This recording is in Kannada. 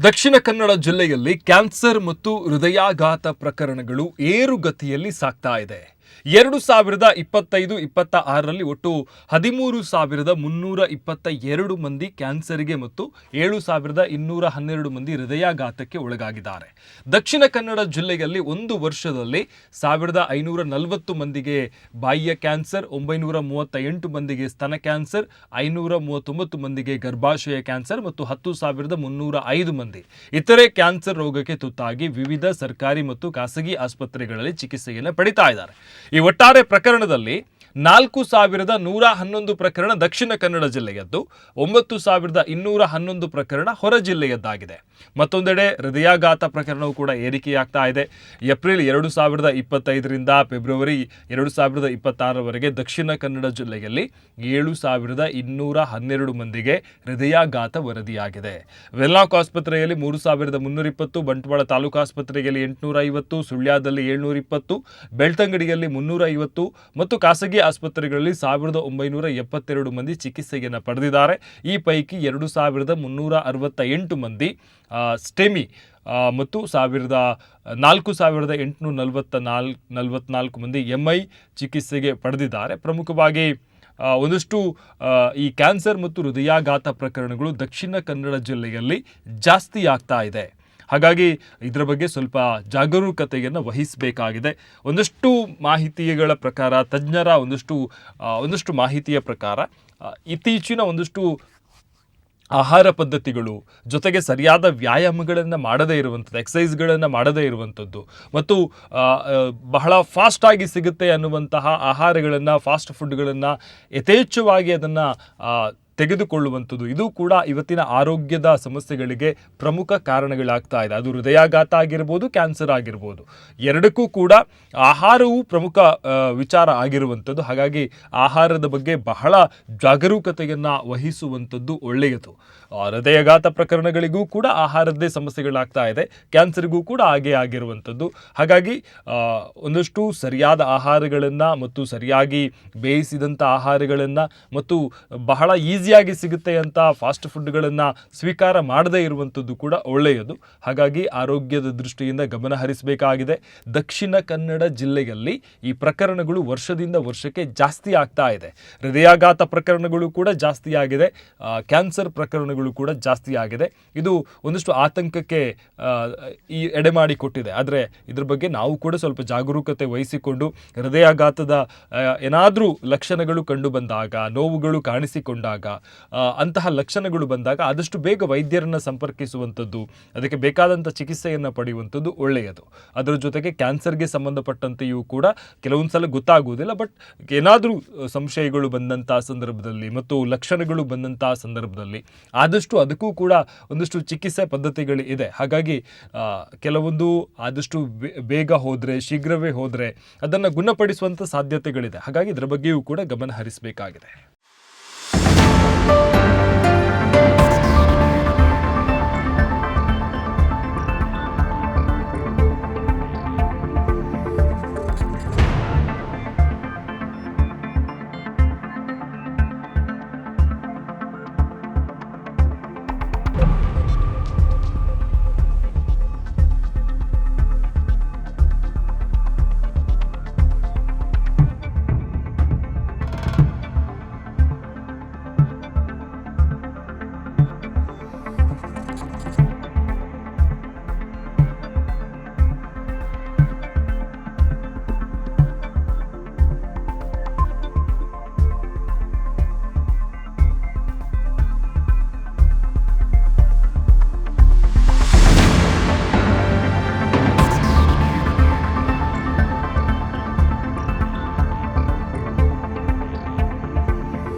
ದಕ್ಷಿಣ ಕನ್ನಡ ಜಿಲ್ಲೆಯಲ್ಲಿ ಕ್ಯಾನ್ಸರ್ ಮತ್ತು ಹೃದಯಾಘಾತ ಪ್ರಕರಣಗಳು ಏರುಗತಿಯಲ್ಲಿ ಸಾಗ್ತಾ ಇದೆ. 2025-26ರಲ್ಲಿ ಒಟ್ಟು 13,322 ಮಂದಿ ಕ್ಯಾನ್ಸರ್ಗೆ ಮತ್ತು 7,212 ಮಂದಿ ಹೃದಯಾಘಾತಕ್ಕೆ ಒಳಗಾಗಿದ್ದಾರೆ. ದಕ್ಷಿಣ ಕನ್ನಡ ಜಿಲ್ಲೆಯಲ್ಲಿ ಒಂದು ವರ್ಷದಲ್ಲಿ 1,540 ಮಂದಿಗೆ ಬಾಯಿಯ ಕ್ಯಾನ್ಸರ್, 938 ಮಂದಿಗೆ ಸ್ತನ ಕ್ಯಾನ್ಸರ್, 539 ಮಂದಿಗೆ ಗರ್ಭಾಶಯ ಕ್ಯಾನ್ಸರ್ ಮತ್ತು 10,305 ಮಂದಿ ಇತರೆ ಕ್ಯಾನ್ಸರ್ ರೋಗಕ್ಕೆ ತುತ್ತಾಗಿ ವಿವಿಧ ಸರ್ಕಾರಿ ಮತ್ತು ಖಾಸಗಿ ಆಸ್ಪತ್ರೆಗಳಲ್ಲಿ ಚಿಕಿತ್ಸೆಯನ್ನು ಪಡಿತಾ ಇದ್ದಾರೆ. ಈ ಒಟ್ಟಾರೆ ಪ್ರಕರಣದಲ್ಲಿ 4,111 ಪ್ರಕರಣ ದಕ್ಷಿಣ ಕನ್ನಡ ಜಿಲ್ಲೆಯದ್ದು, 9,211 ಪ್ರಕರಣ ಹೊರ ಜಿಲ್ಲೆಯದ್ದಾಗಿದೆ. ಮತ್ತೊಂದೆಡೆ ಹೃದಯಾಘಾತ ಪ್ರಕರಣವು ಕೂಡ ಏರಿಕೆಯಾಗ್ತಾ ಇದೆ. ಏಪ್ರಿಲ್ 2025ರಿಂದ ಫೆಬ್ರವರಿ 2026ರವರೆಗೆ ದಕ್ಷಿಣ ಕನ್ನಡ ಜಿಲ್ಲೆಯಲ್ಲಿ 7,212 ಮಂದಿಗೆ ಹೃದಯಾಘಾತ ವರದಿಯಾಗಿದೆ. ವೆನ್ಲಾಕ್ ಆಸ್ಪತ್ರೆಯಲ್ಲಿ 3,320, ಬಂಟ್ವಾಳ ತಾಲೂಕು ಆಸ್ಪತ್ರೆಯಲ್ಲಿ 850, ಸುಳ್ಯದಲ್ಲಿ 720, ಬೆಳ್ತಂಗಡಿಯಲ್ಲಿ 350 ಮತ್ತು ಖಾಸಗಿ ಆಸ್ಪತ್ರೆಗಳಲ್ಲಿ 1,972 ಮಂದಿ ಚಿಕಿತ್ಸೆಯನ್ನು ಪಡೆದಿದ್ದಾರೆ. ಈ ಪೈಕಿ 2,368 ಮಂದಿ ಸ್ಟೆಮಿ ಮತ್ತು 4,844 ಮಂದಿ MI ಚಿಕಿತ್ಸೆಗೆ ಪಡೆದಿದ್ದಾರೆ. ಪ್ರಮುಖವಾಗಿ ಒಂದಷ್ಟು ಈ ಕ್ಯಾನ್ಸರ್ ಮತ್ತು ಹೃದಯಾಘಾತ ಪ್ರಕರಣಗಳು ದಕ್ಷಿಣ ಕನ್ನಡ ಜಿಲ್ಲೆಯಲ್ಲಿ ಜಾಸ್ತಿ ಆಗ್ತಾ ಇದೆ. ಹಾಗಾಗಿ ಇದರ ಬಗ್ಗೆ ಸ್ವಲ್ಪ ಜಾಗರೂಕತೆಯನ್ನು ವಹಿಸಬೇಕಾಗಿದೆ. ಒಂದಷ್ಟು ಮಾಹಿತಿಗಳ ಪ್ರಕಾರ, ತಜ್ಞರ ಒಂದಷ್ಟು ಮಾಹಿತಿಯ ಪ್ರಕಾರ ಇತ್ತೀಚಿನ ಒಂದಷ್ಟು ಆಹಾರ ಪದ್ಧತಿಗಳು ಜೊತೆಗೆ ಸರಿಯಾದ ವ್ಯಾಯಾಮಗಳನ್ನು ಮಾಡದೇ ಇರುವಂಥದ್ದು, ಎಕ್ಸಸೈಸ್ಗಳನ್ನು ಮಾಡದೇ ಇರುವಂಥದ್ದು ಮತ್ತು ಬಹಳ ಫಾಸ್ಟಾಗಿ ಸಿಗುತ್ತೆ ಅನ್ನುವಂತಹ ಆಹಾರಗಳನ್ನು, ಫಾಸ್ಟ್ ಫುಡ್ಗಳನ್ನು ಯಥೇಚ್ಛವಾಗಿ ಅದನ್ನು ತೆಗೆದುಕೊಳ್ಳುವಂಥದ್ದು, ಇದು ಕೂಡ ಇವತ್ತಿನ ಆರೋಗ್ಯದ ಸಮಸ್ಯೆಗಳಿಗೆ ಪ್ರಮುಖ ಕಾರಣಗಳಾಗ್ತಾ ಇದೆ. ಅದು ಹೃದಯಾಘಾತ ಆಗಿರ್ಬೋದು, ಕ್ಯಾನ್ಸರ್ ಆಗಿರ್ಬೋದು, ಎರಡಕ್ಕೂ ಕೂಡ ಆಹಾರವು ಪ್ರಮುಖ ವಿಚಾರ ಆಗಿರುವಂಥದ್ದು. ಹಾಗಾಗಿ ಆಹಾರದ ಬಗ್ಗೆ ಬಹಳ ಜಾಗರೂಕತೆಯನ್ನು ವಹಿಸುವಂಥದ್ದು ಒಳ್ಳೆಯದು. ಹೃದಯಾಘಾತ ಪ್ರಕರಣಗಳಿಗೂ ಕೂಡ ಆಹಾರದ್ದೇ ಸಮಸ್ಯೆಗಳಾಗ್ತಾ ಇದೆ, ಕ್ಯಾನ್ಸರ್ಗೂ ಕೂಡ ಹಾಗೇ ಆಗಿರುವಂಥದ್ದು. ಹಾಗಾಗಿ ಒಂದಷ್ಟು ಸರಿಯಾದ ಆಹಾರಗಳನ್ನು ಮತ್ತು ಸರಿಯಾಗಿ ಬೇಯಿಸಿದಂಥ ಆಹಾರಗಳನ್ನು ಮತ್ತು ಬಹಳ ಈಸಿಯಾಗಿ ಸಿಗುತ್ತೆ ಅಂತ ಫಾಸ್ಟ್ ಫುಡ್ಗಳನ್ನು ಸ್ವೀಕಾರ ಮಾಡದೇ ಇರುವಂಥದ್ದು ಕೂಡ ಒಳ್ಳೆಯದು. ಹಾಗಾಗಿ ಆರೋಗ್ಯದ ದೃಷ್ಟಿಯಿಂದ ಗಮನ ಹರಿಸಬೇಕಾಗಿದೆ. ದಕ್ಷಿಣ ಕನ್ನಡ ಜಿಲ್ಲೆಯಲ್ಲಿ ಈ ಪ್ರಕರಣಗಳು ವರ್ಷದಿಂದ ವರ್ಷಕ್ಕೆ ಜಾಸ್ತಿ ಆಗ್ತಾ ಇದೆ. ಹೃದಯಾಘಾತ ಪ್ರಕರಣಗಳು ಕೂಡ ಜಾಸ್ತಿ ಆಗಿದೆ, ಕ್ಯಾನ್ಸರ್ ಪ್ರಕರಣಗಳು ಕೂಡ ಜಾಸ್ತಿ ಆಗಿದೆ. ಇದು ಒಂದಷ್ಟು ಆತಂಕಕ್ಕೆ ಈ ಎಡೆಮಾಡಿ ಕೊಟ್ಟಿದೆ. ಆದರೆ ಇದ್ರ ಬಗ್ಗೆ ನಾವು ಕೂಡ ಸ್ವಲ್ಪ ಜಾಗರೂಕತೆ ವಹಿಸಿಕೊಂಡು ಹೃದಯಾಘಾತದ ಏನಾದರೂ ಲಕ್ಷಣಗಳು ಕಂಡು ಬಂದಾಗ, ನೋವುಗಳು ಕಾಣಿಸಿಕೊಂಡಾಗ, ಅಂತಹ ಲಕ್ಷಣಗಳು ಬಂದಾಗ ಆದಷ್ಟು ಬೇಗ ವೈದ್ಯರನ್ನು ಸಂಪರ್ಕಿಸುವಂಥದ್ದು, ಅದಕ್ಕೆ ಬೇಕಾದಂಥ ಚಿಕಿತ್ಸೆಯನ್ನು ಪಡೆಯುವಂಥದ್ದು ಒಳ್ಳೆಯದು. ಅದರ ಜೊತೆಗೆ ಕ್ಯಾನ್ಸರ್ಗೆ ಸಂಬಂಧಪಟ್ಟಂತೆಯೂ ಕೂಡ ಕೆಲವೊಂದು ಸಲ ಗೊತ್ತಾಗುವುದಿಲ್ಲ, ಬಟ್ ಏನಾದರೂ ಸಂಶಯಗಳು ಬಂದಂಥ ಸಂದರ್ಭದಲ್ಲಿ ಮತ್ತು ಲಕ್ಷಣಗಳು ಬಂದಂಥ ಸಂದರ್ಭದಲ್ಲಿ ಆದಷ್ಟು ಅದಕ್ಕೂ ಕೂಡ ಒಂದಷ್ಟು ಚಿಕಿತ್ಸೆ ಪದ್ಧತಿಗಳು ಇದೆ. ಹಾಗಾಗಿ ಕೆಲವೊಂದು ಆದಷ್ಟು ಬೇಗ ಹೋದರೆ, ಶೀಘ್ರವೇ ಹೋದರೆ ಅದನ್ನು ಗುಣಪಡಿಸುವಂಥ ಸಾಧ್ಯತೆಗಳಿದೆ. ಹಾಗಾಗಿ ಇದರ ಬಗ್ಗೆಯೂ ಕೂಡ ಗಮನ ಹರಿಸಬೇಕಾಗಿದೆ.